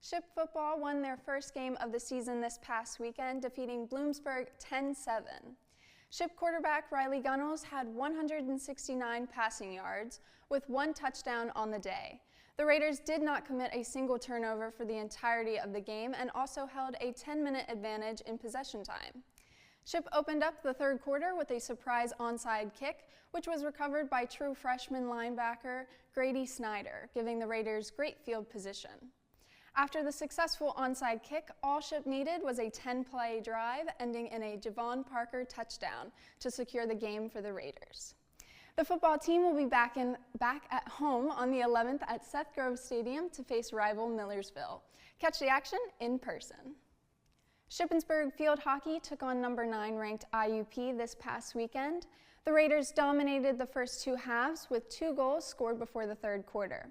Ship football won their first game of the season this past weekend, defeating Bloomsburg 10-7. Ship quarterback Riley Gunnels had 169 passing yards with 1 touchdown on the day. The Raiders did not commit a single turnover for the entirety of the game and also held a 10-minute advantage in possession time. Ship opened up the third quarter with a surprise onside kick, which was recovered by true freshman linebacker Grady Snyder, giving the Raiders great field position. After the successful onside kick, all Ship needed was a 10-play drive ending in a Javon Parker touchdown to secure the game for the Raiders. The football team will be back at home on the 11th at Seth Grove Stadium to face rival Millersville. Catch the action in person. Shippensburg field hockey took on number 9 ranked IUP this past weekend. The Raiders dominated the first 2 halves with 2 goals scored before the third quarter.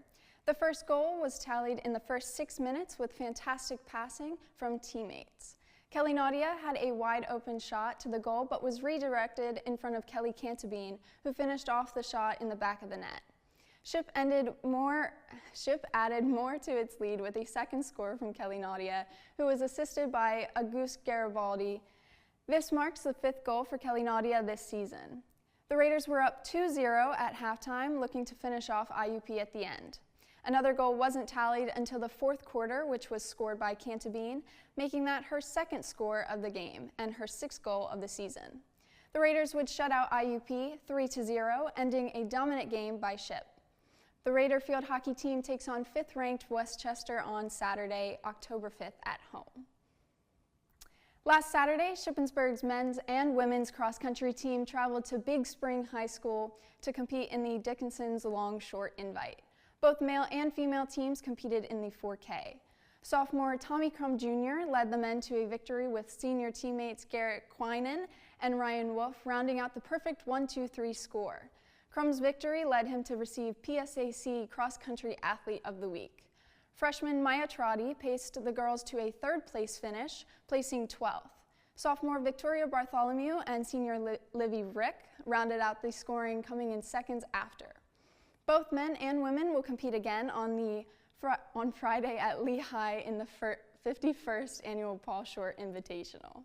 The first goal was tallied in the first 6 minutes with fantastic passing from teammates. Kelly Nadia had a wide open shot to the goal but was redirected in front of Kelly Cantabine, who finished off the shot in the back of the net. Ship added more to its lead with a second score from Kelly Nadia, who was assisted by Auguste Garibaldi. This marks the 5th goal for Kelly Nadia this season. The Raiders were up 2-0 at halftime, looking to finish off IUP at the end. Another goal wasn't tallied until the 4th quarter, which was scored by Cantabine, making that her 2nd score of the game and her 6th goal of the season. The Raiders would shut out IUP 3-0, ending a dominant game by Ship. The Raider field hockey team takes on 5th-ranked Westchester on Saturday, October 5th at home. Last Saturday, Shippensburg's men's and women's cross-country team traveled to Big Spring High School to compete in the Dickinson's Long-Short Invite. Both male and female teams competed in the 4K. Sophomore Tommy Crum Jr. led the men to a victory with senior teammates Garrett Quinan and Ryan Wolf rounding out the perfect 1-2-3 score. Crum's victory led him to receive PSAC Cross Country Athlete of the Week. Freshman Maya Trotty paced the girls to a 3rd-place finish, placing 12th. Sophomore Victoria Bartholomew and senior Livy Rick rounded out the scoring, coming in seconds after. Both men and women will compete again on Friday at Lehigh in the 51st Annual Paul Short Invitational.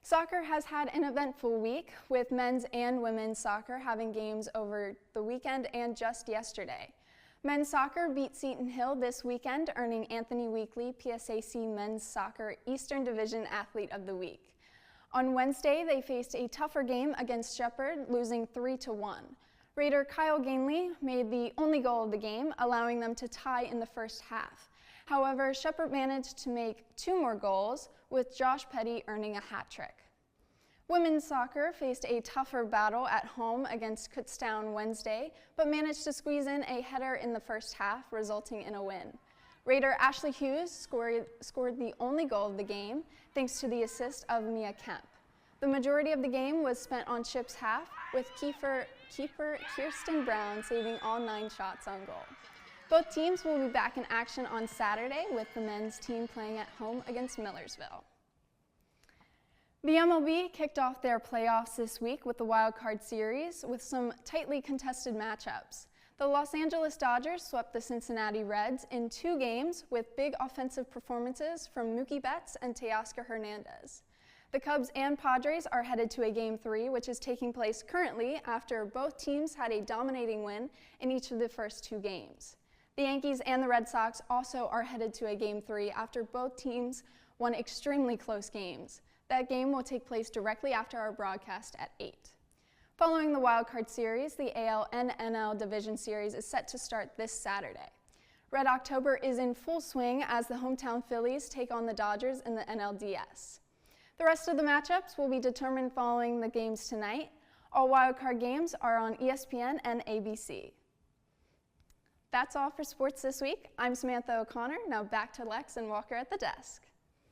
Soccer has had an eventful week, with men's and women's soccer having games over the weekend and just yesterday. Men's soccer beat Seton Hill this weekend, earning Anthony Weekly PSAC Men's Soccer Eastern Division Athlete of the Week. On Wednesday, they faced a tougher game against Shepherd, losing 3-1. Raider Kyle Gainley made the only goal of the game, allowing them to tie in the first half. However, Shepherd managed to make 2 more goals, with Josh Petty earning a hat trick. Women's soccer faced a tougher battle at home against Kutztown Wednesday, but managed to squeeze in a header in the first half, resulting in a win. Raider Ashley Hughes scored the only goal of the game, thanks to the assist of Mia Kemp. The majority of the game was spent on Ship's half, with keeper Kirsten Brown saving all 9 shots on goal. Both teams will be back in action on Saturday, with the men's team playing at home against Millersville. The MLB kicked off their playoffs this week with the Wild Card Series, with some tightly contested matchups. The Los Angeles Dodgers swept the Cincinnati Reds in 2 games with big offensive performances from Mookie Betts and Teoscar Hernandez. The Cubs and Padres are headed to a Game 3, which is taking place currently after both teams had a dominating win in each of the first 2 games. The Yankees and the Red Sox also are headed to a Game 3 after both teams won extremely close games. That game will take place directly after our broadcast at 8. Following the Wild Card Series, the AL and NL Division Series is set to start this Saturday. Red October is in full swing as the hometown Phillies take on the Dodgers in the NLDS. The rest of the matchups will be determined following the games tonight. All wildcard games are on ESPN and ABC. That's all for sports this week. I'm Samantha O'Connor. Now back to Lex and Walker at the desk.